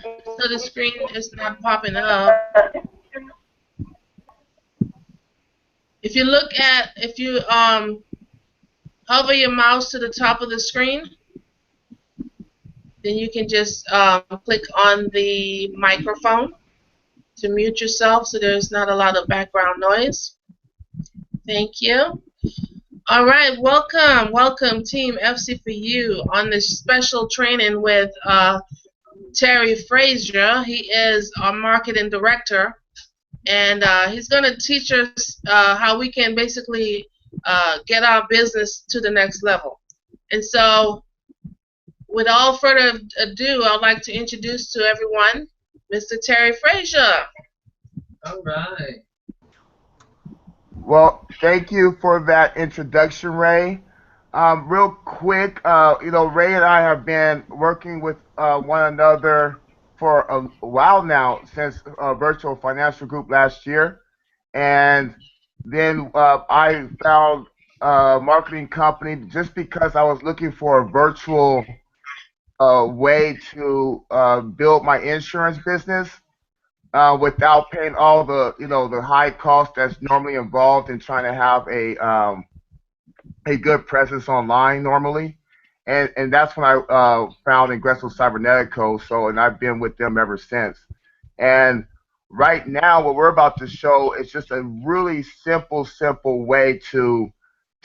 So the screen is not popping up. If you hover your mouse to the top of the screen, then you can just click on the microphone to mute yourself so there's not a lot of background noise. Thank you. All right, welcome Team FC4U on this special training with Terry Frazier. He is our marketing director, and he's going to teach us how we can basically get our business to the next level. And so, without further ado, I'd like to introduce to everyone Mr. Terry Frazier. All right. Well, thank you for that introduction, Ray. Real quick, Ray and I have been working with one another for a while now, since Virtual Financial Group last year. And then I found a marketing company just because I was looking for a virtual way to build my insurance business without paying all the high cost that's normally involved in trying to have a good presence online normally. And that's when I found Ingresso Cybernetico. And I've been with them ever since. And right now, what we're about to show is just a really simple way to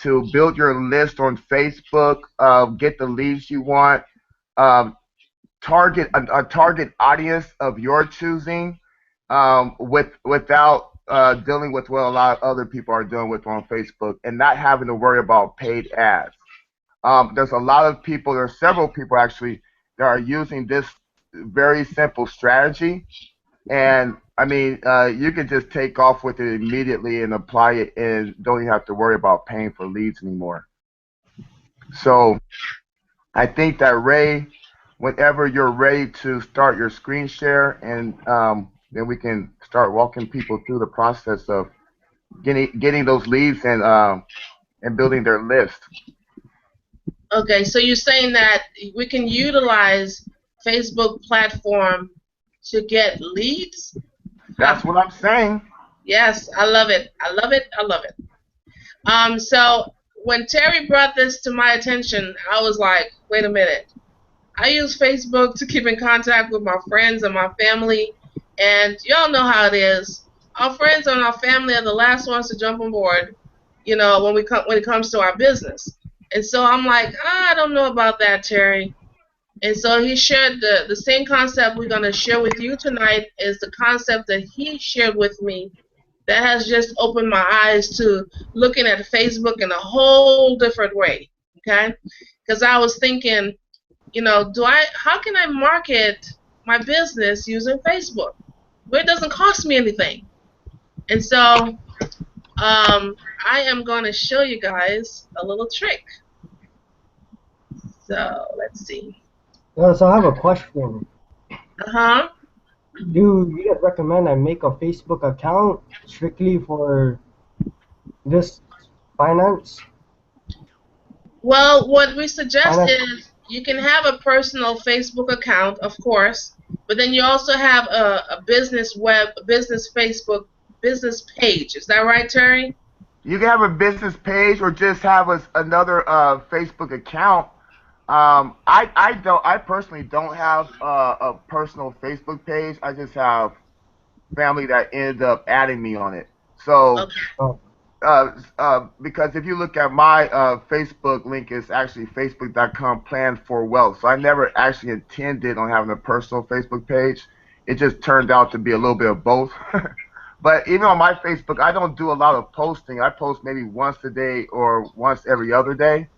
build your list on Facebook, get the leads you want, target a target audience of your choosing, without dealing with what a lot of other people are doing with on Facebook, and not having to worry about paid ads. There's a lot of people, there's several people actually that are using this very simple strategy, and I mean, you can just take off with it immediately and apply it, and don't even have to worry about paying for leads anymore. So I think that, Ray, whenever you're ready to start your screen share, and then we can start walking people through the process of getting those leads and building their list. Okay, so you're saying that we can utilize Facebook platform to get leads? That's what I'm saying. Yes, I love it. I love it. I love it. So when Terry brought this to my attention, I was like, wait a minute. I use Facebook to keep in contact with my friends and my family, and y'all know how it is. Our friends and our family are the last ones to jump on board, when it comes to our business. And so I'm like, I don't know about that, Terry. And so he shared the same concept we're going to share with you tonight is the concept that he shared with me that has just opened my eyes to looking at Facebook in a whole different way, okay? Because I was thinking, how can I market my business using Facebook where it doesn't cost me anything? And so I am going to show you guys a little trick. So let's see. So I have a question. Uh-huh. Do you guys recommend I make a Facebook account strictly for this finance? Well, what we suggest is you can have a personal Facebook account, of course, but then you also have a business Facebook business page. Is that right, Terry? You can have a business page or just have another Facebook account. I personally don't have a personal Facebook page. I just have family that ended up adding me on it. So, because if you look at my Facebook link, it's actually facebook.com/plan for wealth. So I never actually intended on having a personal Facebook page. It just turned out to be a little bit of both. But even on my Facebook, I don't do a lot of posting. I post maybe once a day or once every other day.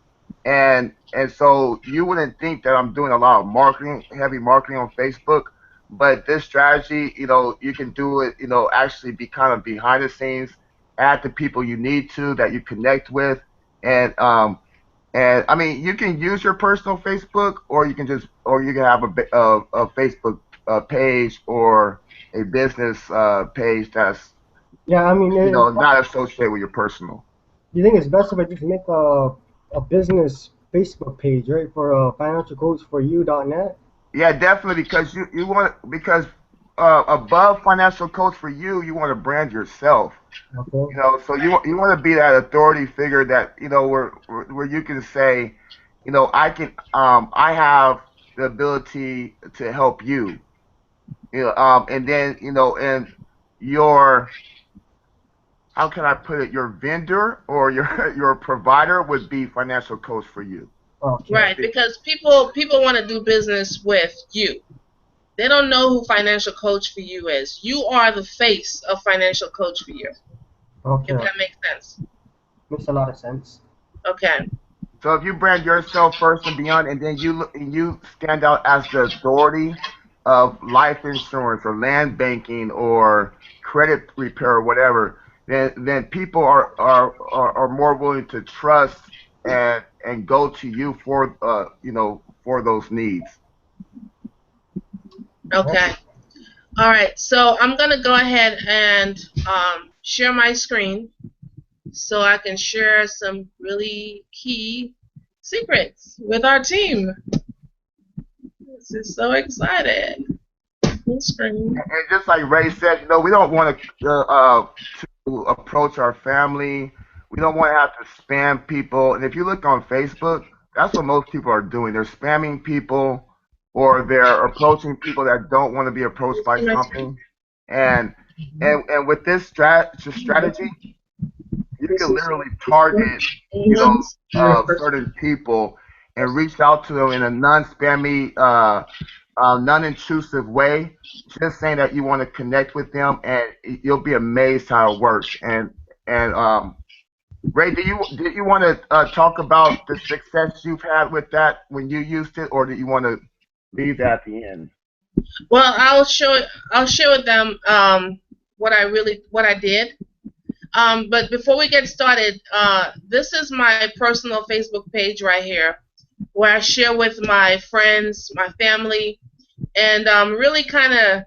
And so you wouldn't think that I'm doing a lot of heavy marketing on Facebook, but this strategy, you can do it, actually be kind of behind the scenes, add the people you need to that you connect with, and I mean, you can use your personal Facebook, or you can have a Facebook page or a business page that's not associated with your personal. You think it's best if I just make a business Facebook page, right, for financialcoachforyou.net? Yeah, definitely, because you want because above financial coach for you, you want to brand yourself. Okay. You know, so you want to be that authority figure that where you can say, I have the ability to help you. And then and your how can I put it? Your vendor or your your provider would be financial coach for you. Okay. Right, because people want to do business with you. They don't know who financial coach for you is. You are the face of financial coach for you. If Okay. that makes sense. Makes a lot of sense. Okay. So if you brand yourself first and beyond, and then you stand out as the authority of life insurance or land banking or credit repair or whatever, then people are more willing to trust and go to you for for those needs. Yep. Okay. All right. So I'm gonna go ahead and share my screen so I can share some really key secrets with our team. This is so exciting. Full screen. And just like Ray said, we don't want to approach our family. We don't want to have to spam people. And if you look on Facebook, that's what most people are doing. They're spamming people, or they're approaching people that don't want to be approached by See my screen? something. And with this strategy, you This can is literally target, Mhm. certain people and reach out to them in a non-spammy, non-intrusive way. Just saying that you want to connect with them, and you'll be amazed how it works. And Ray, did you want to talk about the success you've had with that when you used it, or do you want to leave that at the end? Well, I'll share with them what I did. But before we get started, this is my personal Facebook page right here, where I share with my friends, my family, and really kind of,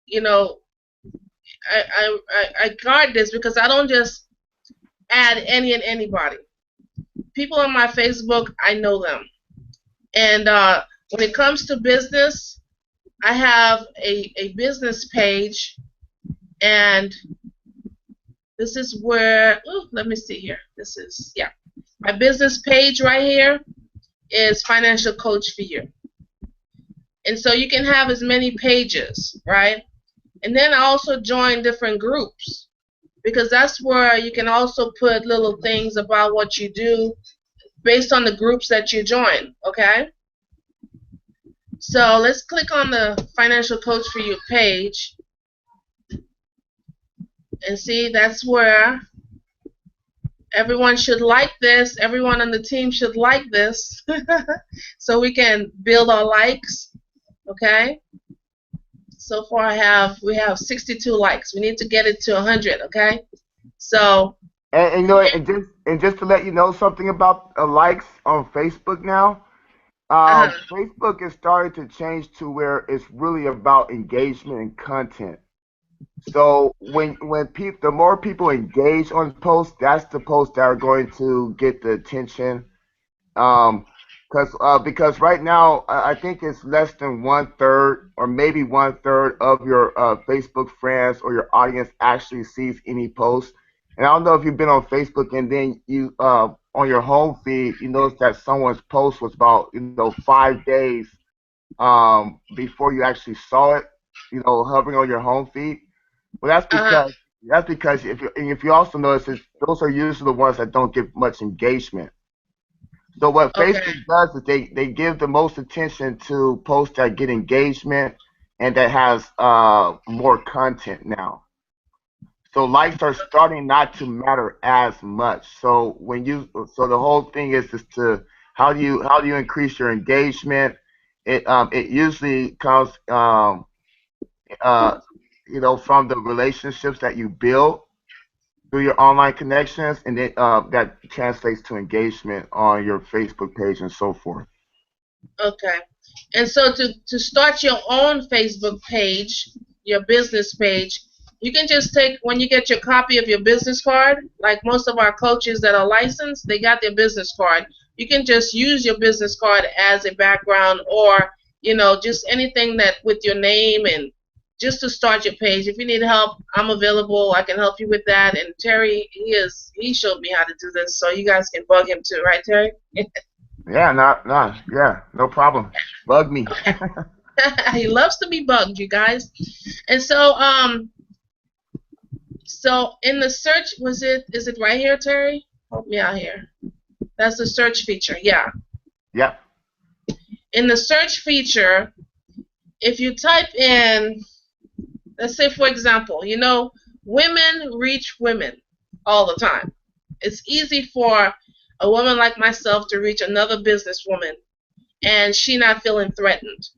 you know, I guard this because I don't just add any and anybody. People on my Facebook, I know them, and when it comes to business, I have a business page, and this is where, ooh, let me see here. This is, yeah, my business page right here is Financial Coach for You. And so you can have as many pages, right? And then I also join different groups because that's where you can also put little things about what you do based on the groups that you join, okay? So let's click on the Financial Coach for You page and see that's where everyone should like this. Everyone on the team should like this so we can build our likes, okay? So far we have 62 likes. We need to get it to 100, okay? So, And just to let you know something about likes on Facebook now. uh, Facebook is starting to change to where it's really about engagement and content. So the more people engage on posts, that's the posts that are going to get the attention. Um, because right now I think it's less than one third or maybe one third of your Facebook friends or your audience actually sees any post. And I don't know if you've been on Facebook and then you on your home feed you notice that someone's post was about 5 days before you actually saw it, hovering on your home feed. Well, uh, that's because if you also notice those are usually the ones that don't get much engagement. So what okay, Facebook does is they give the most attention to posts that get engagement and that has more content now. So likes are starting not to matter as much. So the whole thing is to how do you increase your engagement? It usually comes uh, from the relationships that you build through your online connections, and then that translates to engagement on your Facebook page and so forth. okay. And so to start your own Facebook page, your business page, you can just take, when you get your copy of your business card, like most of our coaches that are licensed, they got their business card. You can just use your business card as a background, or You know, just anything that with your name and just to start your page. If you need help, I'm available. I can help you with that. And Terry, he showed me how to do this, so you guys can bug him too, right, Terry? Yeah, yeah, no problem. Bug me. He loves to be bugged, you guys. And so in the search, is it right here, Terry? Help me out here. That's the search feature, yeah. Yep. In the search feature, if you type in, let's say for example, you know, women reach women all the time. It's easy for a woman like myself to reach another businesswoman and she not feeling threatened.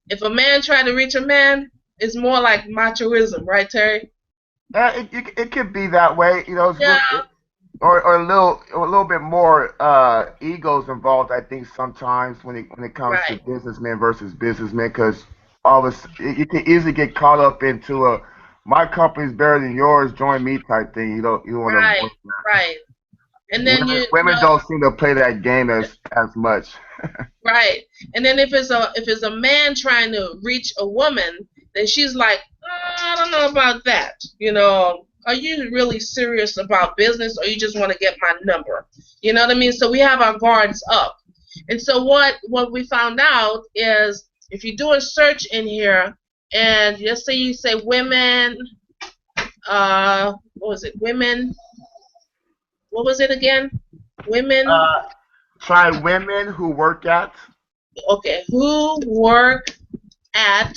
If a man try to reach a man, it's more like machoism, right, Terry? It could be that way, you know, Yeah, or a little bit more egos involved. I think sometimes when it comes to right, businessmen versus businessmen, because you can easily get caught up into a my company's better than yours, join me type thing. You don't want to right, avoid that. right. And then Women don't seem to play that game as much. right. And then if it's a man trying to reach a woman, then she's like, I don't know about that. You know, are you really serious about business, or you just want to get my number? You know what I mean? So we have our guards up. And so what we found out is if you do a search in here, and let's say you say women, what was it? Women. What was it again? Women. Uh, Try women who work at. Okay, who work at,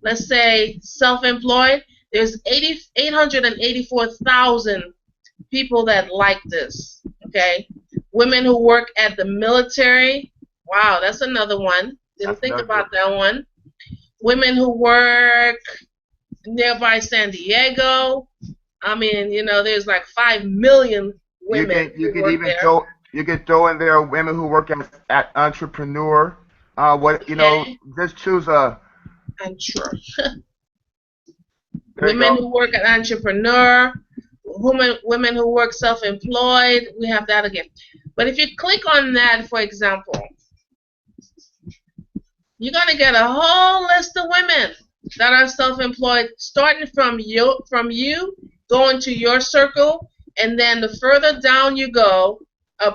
let's say, self-employed. There's 884,000 people that like this. Okay, women who work at the military. Wow, that's another one. Didn't think about that one. Women who work nearby San Diego. I mean, you know, there's like 5 million women You who could work even there. throw in there women who work at entrepreneur. Okay, just choose a. I'm sure. There you Women go. who work at entrepreneur, women who work self-employed, we have that again. But if you click on that, for example, you're going to get a whole list of women that are self-employed, starting from you, going to your circle, and then the further down you go,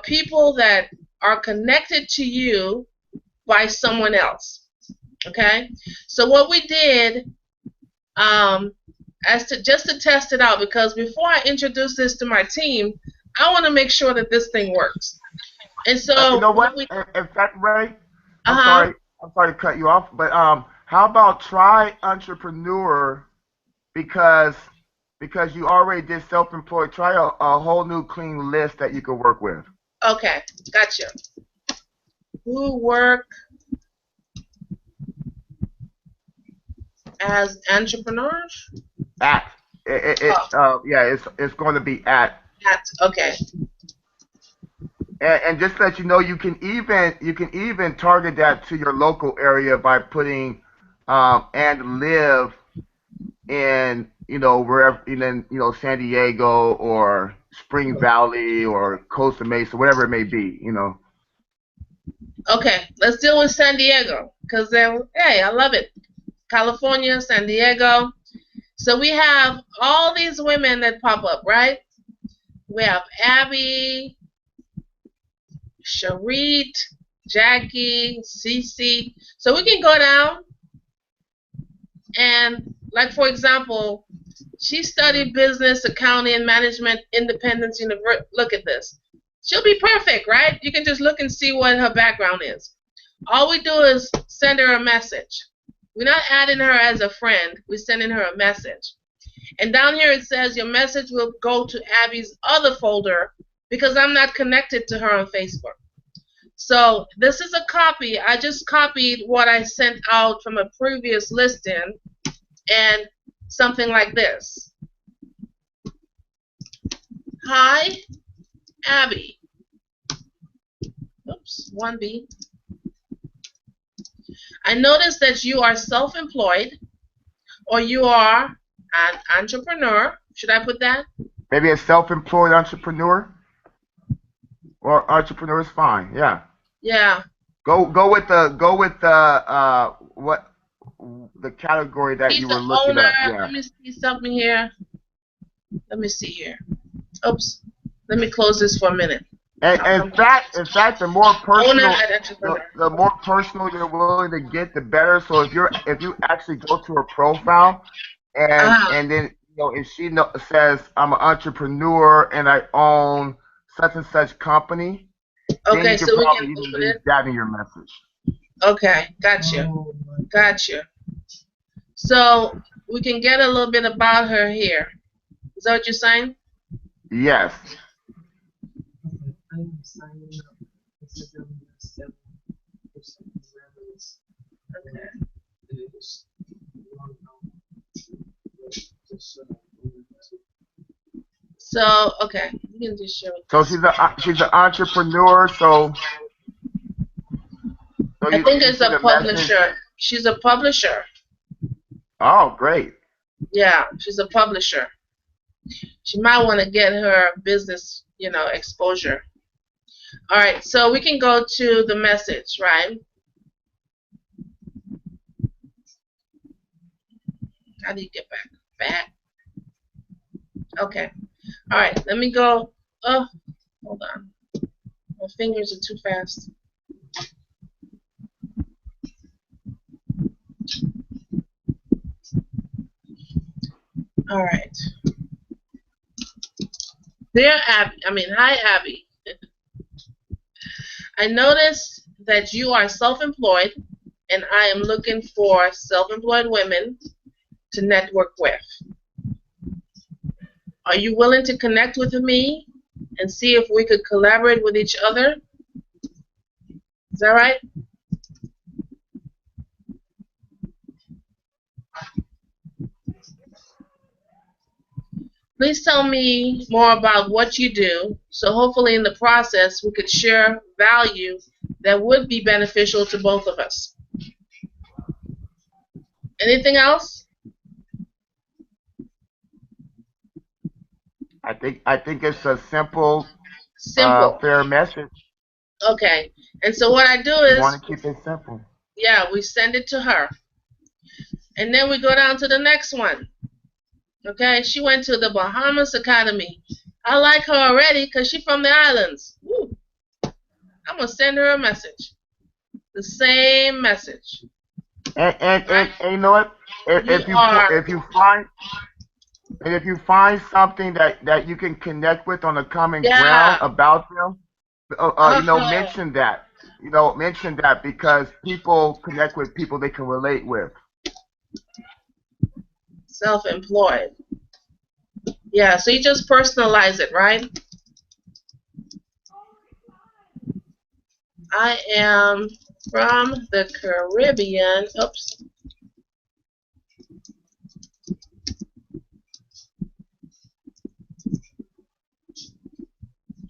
people that are connected to you by someone else. Okay? So what we did, just to test it out, because before I introduce this to my team, I want to make sure that this thing works. And You so know what what? we In fact, Ray, I'm uh-huh. sorry. I'm sorry to cut you off, but how about try entrepreneur because you already did self-employed. Try a whole new clean list that you could work with. Okay, gotcha. Who work as entrepreneurs? At yeah, it's going to be at. Okay. And just to let you know, you can even target that to your local area by putting and live in wherever San Diego or Spring Valley or Costa Mesa, whatever it may be. Okay, let's deal with San Diego, because hey, I love it. California, San Diego. So we have all these women that pop up, right? We have Abby, Sharit, Jackie, Cece. So we can go down and, like, for example, she studied business, accounting, management, Independence University. Look at this. She'll be perfect, right? You can just look and see what her background is. All we do is send her a message. We're not adding her as a friend. We're sending her a message. And down here it says your message will go to Abby's other folder because I'm not connected to her on Facebook. So this is a copy. I just copied what I sent out from a previous listing, and something like this. Hi, Abby. Oops, 1B. I noticed that you are self-employed, or you are an entrepreneur. Should I put that? Maybe a self-employed entrepreneur or entrepreneur is fine. Yeah. Yeah. Go with what the category that He's you the were looking owner. up. Yeah. Let me see something here. Let me see here. Oops. Let me close this for a minute. And in fact, the more Owner personal, and entrepreneur. the more personal you're willing to get, the better. So if you actually go to her profile, Ah, and then if she says I'm an entrepreneur and I own such and such company, then you okay, can so we can probably even open use it. that in your message. Okay, gotcha. Oh my God. Gotcha. So we can get a little bit about her here. Is that what you're saying? Yes. I'm signing up. Instagram has 7% revenues. Okay. Just one just So, okay, you can just show it. So she's an entrepreneur. So I think you it's see a the message. publisher. She's a publisher. Oh, great. Yeah, she's a publisher. She might want to get her business, exposure. All right, so we can go to the message, right? How do you get back? Back. Okay. All right, let me go. Oh, hold on. My fingers are too fast. All right. Dear Abby, hi Abby. I noticed that you are self-employed, and I am looking for self-employed women to network with. Are you willing to connect with me and see if we could collaborate with each other? Is that right? Please tell me more about what you do, so hopefully in the process we could share value that would be beneficial to both of us. Anything else? I think it's a simple, Simple. fair message. Okay. And so what I do We is, want to keep it simple. yeah, we send it to her. And then we go down to the next one. Okay, she went to the Bahamas Academy. I like her already because she's from the islands. Woo. I'm going to send her a message. The same message. And you know what? You are, If you find something that you can connect with on a common ground yeah. about them, Uh-huh. mention that. Mention that because people connect with people they can relate with. Self-employed. Yeah, so you just personalize it, right? I am from the Caribbean. Oops.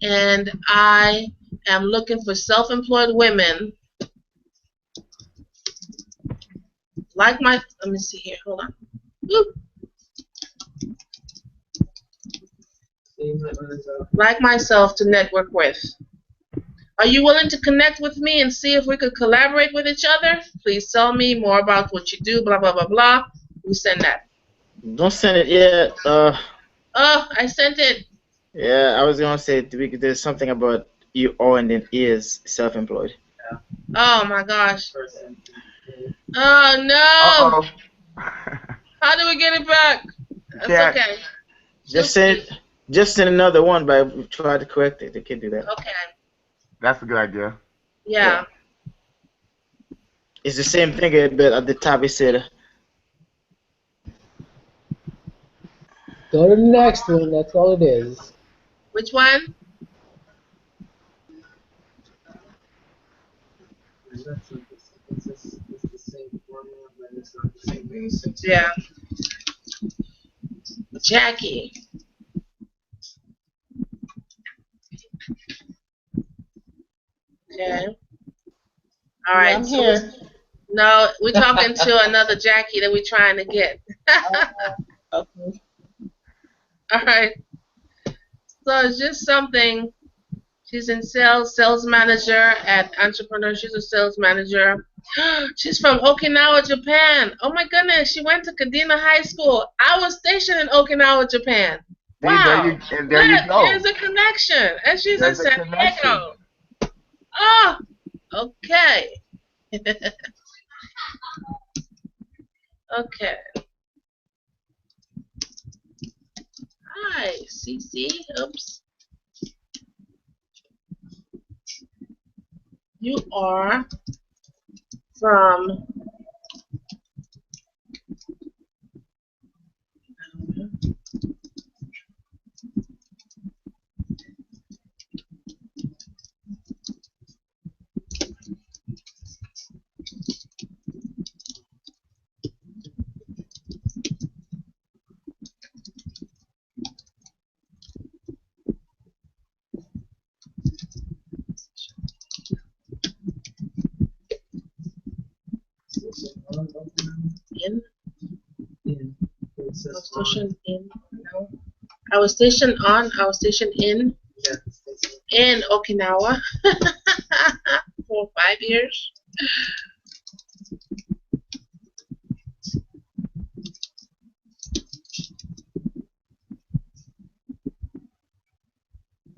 And I am looking for self-employed women like my, let me see here, hold on. Oop. Like myself to network with. Are you willing to connect with me and see if we could collaborate with each other? Please tell me more about what you do, blah, blah, blah, blah. We send that. Don't send it yet. Oh, I sent it. Yeah, I was gonna say there's something about you O and then is self-employed. Oh my gosh. Oh no. Uh-oh. How do we get it back? That's Can't. okay. Just send another one, but try to correct it. They can do that. Okay. That's a good idea. Yeah. It's the same thing, but at the top it said Go to the next one. That's all it is. Which one? It's the same formula, but it's not the same basics. Yeah. Jackie. Okay. All right. I'm here. No, we're talking to another Jackie that we're trying to get. Okay. All right. So it's just something She's in sales manager at Entrepreneur. She's a sales manager. She's from Okinawa, Japan. Oh my goodness, she went to Kadena High School. I was stationed in Okinawa, Japan. See, Wow. there you go. There's a connection. And she's There's in a San connection. Diego. Oh, okay. Okay. Hi, Cece. Oops. You are from in. It I says was stationed in. No. I was stationed on. I was stationed in Okinawa for 5 years.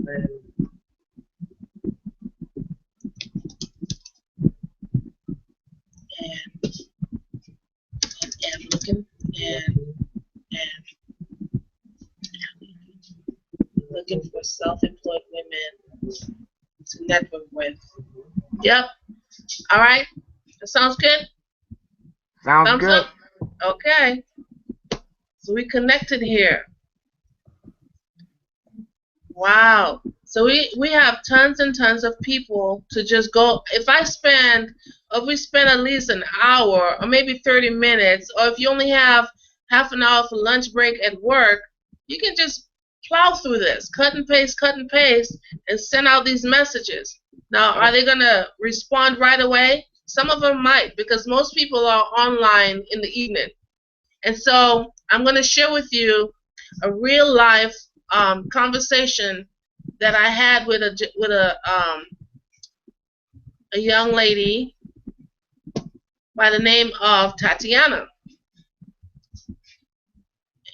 And looking and looking for self-employed women to network with. Yep. All right. That sounds good. Sounds Thumbs good. up. Okay. So we connected here. Wow. So we have tons and tons of people to just go. If we spend at least an hour or maybe 30 minutes, or if you only have half an hour for lunch break at work, you can just plow through this, cut and paste, and send out these messages. Now, are they going to respond right away? Some of them might, because most people are online in the evening. And so I'm going to share with you a real life conversation that I had with a young lady by the name of Tatiana.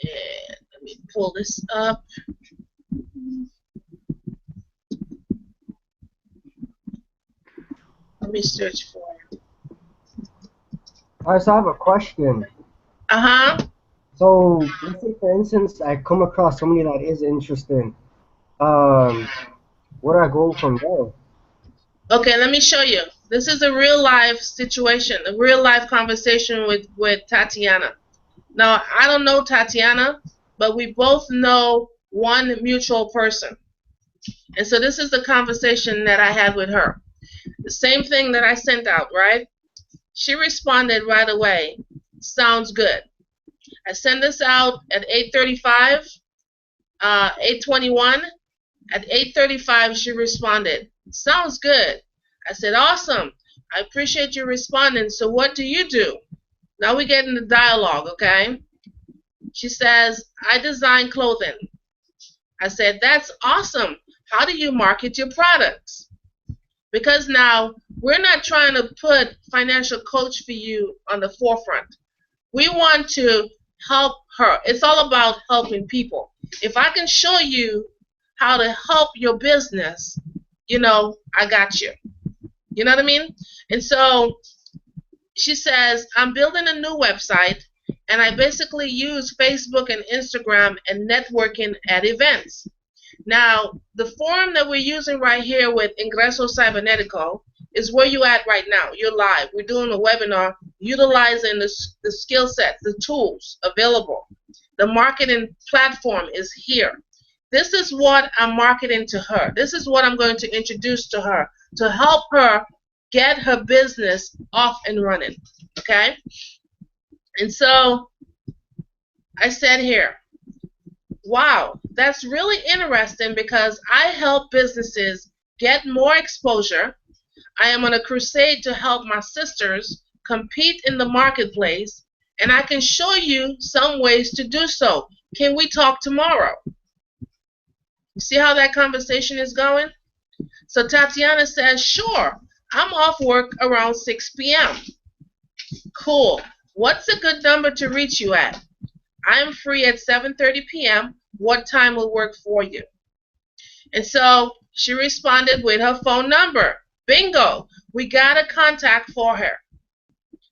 And let me pull this up. Let me search for it. Alright, so I have a question. So, let's say for instance, I come across somebody that is interesting. Where do I go from there? Okay, let me show you. This is a real life situation, a real life conversation with Tatiana. Now, I don't know Tatiana, but we both know one mutual person. And so this is the conversation that I had with her. The same thing that I sent out, right? She responded right away. Sounds good. I sent this out at 8:35, 8:21. At 8:35, she responded. Sounds good. I said, awesome. I appreciate you responding. So what do you do? Now we get in the dialogue, okay? She says, I design clothing. I said, that's awesome. How do you market your products? Because now we're not trying to put financial coach for you on the forefront. We want to help her. It's all about helping people. If I can show you how to help your business, I got you. You know what I mean? And so she says, I'm building a new website, and I basically use Facebook and Instagram and networking at events. Now, the forum that we're using right here with Ingreso Cybernetico is where you're at right now. You're live. We're doing a webinar utilizing the skill sets, the tools available. The marketing platform is here. This is what I'm marketing to her. This is what I'm going to introduce to her to help her get her business off and running. Okay? And so I said here, wow, that's really interesting because I help businesses get more exposure. I am on a crusade to help my sisters compete in the marketplace, and I can show you some ways to do so. Can we talk tomorrow? You see how that conversation is going? So Tatiana says, sure, I'm off work around 6 p.m. Cool. What's a good number to reach you at? I'm free at 7:30 p.m. What time will work for you? And so she responded with her phone number. Bingo. We got a contact for her.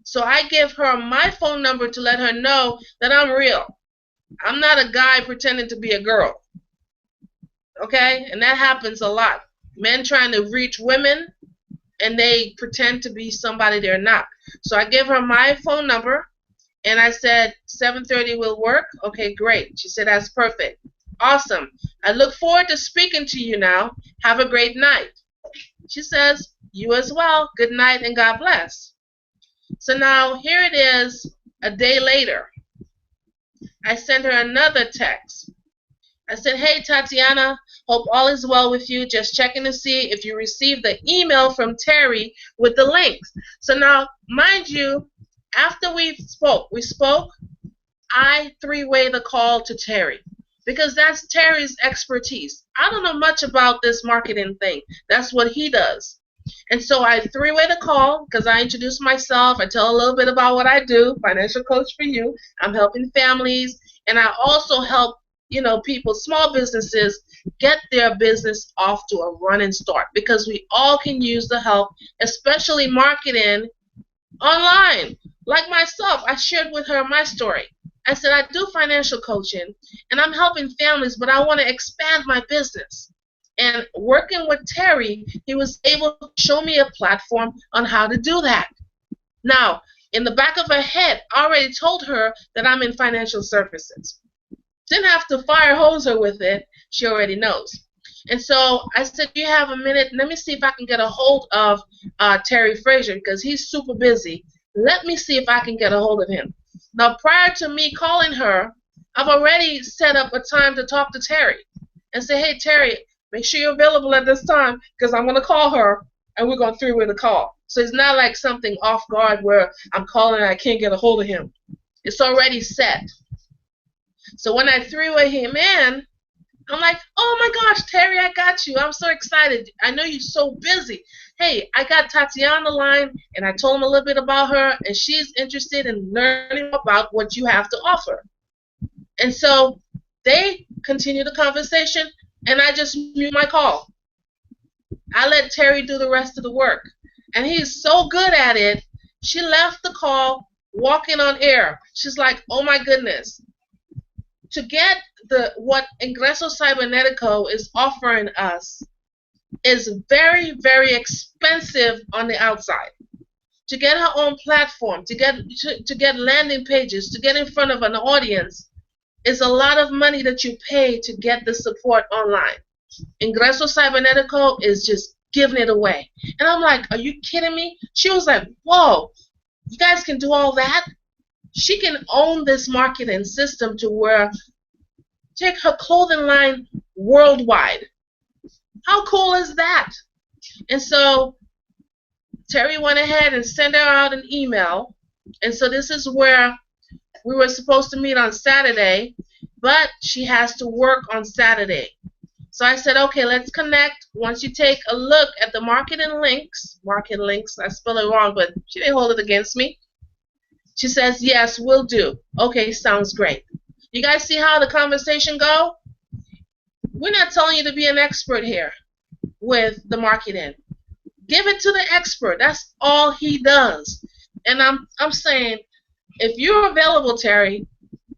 So I give her my phone number to let her know that I'm real. I'm not a guy pretending to be a girl. Okay? And that happens a lot. Men trying to reach women and they pretend to be somebody they're not. So I give her my phone number and I said 7:30 will work. Okay, great. She said that's perfect. Awesome. I look forward to speaking to you now. Have a great night. She says, you as well. Good night and God bless. So now here it is a day later. I sent her another text. I said, hey, Tatiana, hope all is well with you. Just checking to see if you received the email from Terry with the links. So now, mind you, after we spoke, I three-way the call to Terry because that's Terry's expertise. I don't know much about this marketing thing. That's what he does. And so I three-way the call because I introduce myself. I tell a little bit about what I do, financial coach for you. I'm helping families, and I also help people, small businesses, get their business off to a running start because we all can use the help, especially marketing online. Like myself, I shared with her my story. I said, I do financial coaching and I'm helping families, but I want to expand my business. And working with Terry, he was able to show me a platform on how to do that. Now, in the back of her head, I already told her that I'm in financial services. Didn't have to fire hose her with it. She already knows. And so I said, do you have a minute? Let me see if I can get a hold of Terry Frazier because he's super busy. Let me see if I can get a hold of him. Now, prior to me calling her, I've already set up a time to talk to Terry and say, hey, Terry, make sure you're available at this time because I'm going to call her and we're going to three-way the call. So it's not like something off guard where I'm calling and I can't get a hold of him. It's already set. So when I three-way him in, I'm like, oh my gosh, Terry, I got you. I'm so excited. I know you're so busy. Hey, I got Tatiana on the line, and I told him a little bit about her, and she's interested in learning about what you have to offer. And so they continue the conversation, and I just mute my call. I let Terry do the rest of the work. And he's so good at it, she left the call walking on air. She's like, oh my goodness. To get what Ingreso Cybernetico is offering us is very, very expensive on the outside. To get her own platform, to get landing pages, to get in front of an audience is a lot of money that you pay to get the support online. Ingreso Cybernetico is just giving it away. And I'm like, are you kidding me? She was like, whoa, you guys can do all that? She can own this marketing system to where take her clothing line worldwide. How cool is that? And so Terry went ahead and sent her out an email. And so this is where we were supposed to meet on Saturday, but she has to work on Saturday. So I said, okay, let's connect. Once you take a look at the marketing links, I spell it wrong, but she didn't hold it against me. She says, yes, will do. Okay, sounds great. You guys see how the conversation go? We're not telling you to be an expert here with the marketing. Give it to the expert. That's all he does. And I'm saying, if you're available, Terry,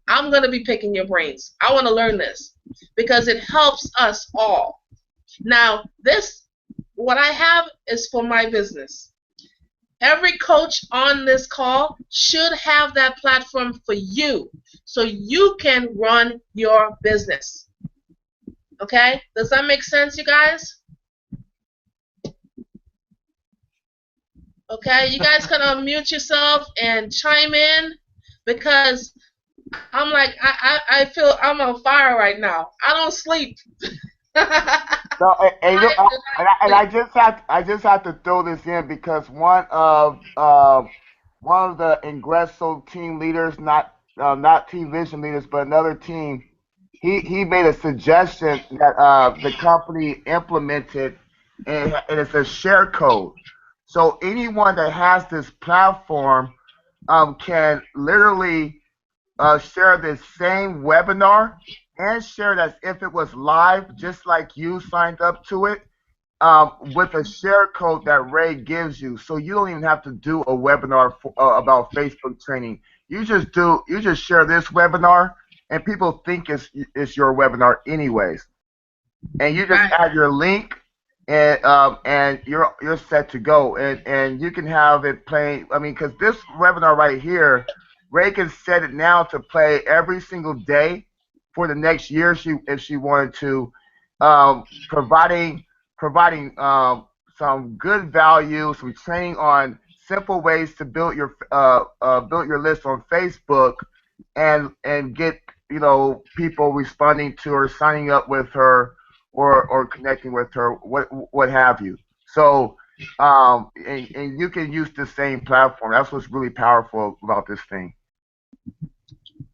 I'm going to be picking your brains. I want to learn this because it helps us all. Now, what I have is for my business. Every coach on this call should have that platform for you so you can run your business. Okay? Does that make sense, you guys? Okay? You guys can unmute yourself and chime in because I'm like, I feel I'm on fire right now. I don't sleep. No, and I just have to throw this in because one of the Ingreso team leaders, not Team Vision leaders, but another team, he made a suggestion that the company implemented and it's a share code. So anyone that has this platform can literally share this same webinar and share it as if it was live, just like you signed up to it, with a share code that Ray gives you. So you don't even have to do a webinar about Facebook training. You just share this webinar, and people think it's your webinar anyways. And you just add your link, and you're set to go. And you can have it playing. I mean, because this webinar right here, Ray can set it now to play every single day for the next year, if she wanted to, providing some good value, some training on simple ways to build your list on Facebook, and get people responding to her, signing up with her, or connecting with her, what have you. So and you can use the same platform. That's what's really powerful about this thing.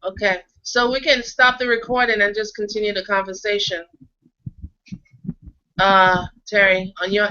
Okay, so we can stop the recording and just continue the conversation. Terry, on your